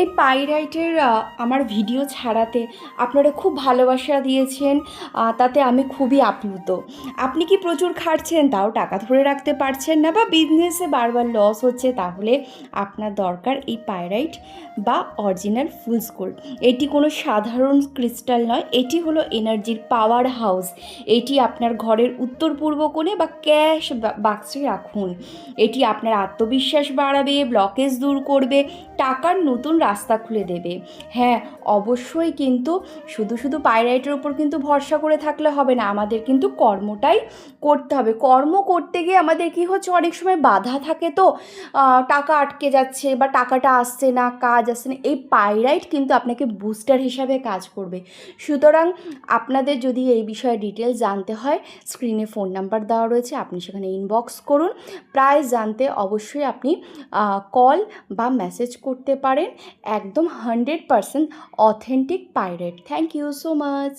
এই পাইরাইটের আমার ভিডিও ছাড়াতে আপনারা খুব ভালোবাসা দিয়েছেন, তাতে আমি খুবই আপ্লুত। আপনি কি প্রচুর খাটছেন তাও টাকা ধরে রাখতে পারছেন না, বা বিজনেসে বারবার লস হচ্ছে, তাহলে আপনার দরকার এই পাইরাইট বা অরিজিনাল ফুলস গোল্ড। এটি কোনো সাধারণ ক্রিস্টাল নয়, এটি হলো এনার্জির পাওয়ার হাউস। এটি আপনার ঘরের উত্তর পূর্ব কোণে বা ক্যাশ বাক্সে রাখুন। এটি আপনার আত্মবিশ্বাস বাড়াবে, ব্লকেজ দূর করবে, টাকার নতুন রাস্তা খুলে দেবে। হ্যাঁ, অবশ্যই, কিন্তু শুধু শুধু পাইরাইটের ওপর কিন্তু ভরসা করে থাকলে হবে না, আমাদের কিন্তু কর্মটাই করতে হবে। কর্ম করতে গিয়ে আমাদের কী হচ্ছে, অনেক সময় বাধা থাকে, তো টাকা আটকে যাচ্ছে বা টাকাটা আসছে না, কাজ আসছে না। এই পাইরাইট কিন্তু আপনাকে বুস্টার হিসাবে কাজ করবে। সুতরাং আপনাদের যদি এই বিষয়ে ডিটেলস জানতে হয়, স্ক্রিনে ফোন নাম্বার দেওয়া রয়েছে, আপনি সেখানে ইনবক্স করুন। প্রাইস জানতে অবশ্যই আপনি কল বা মেসেজ করতে পারেন। একদম 100% authentic pirate. Thank you so much.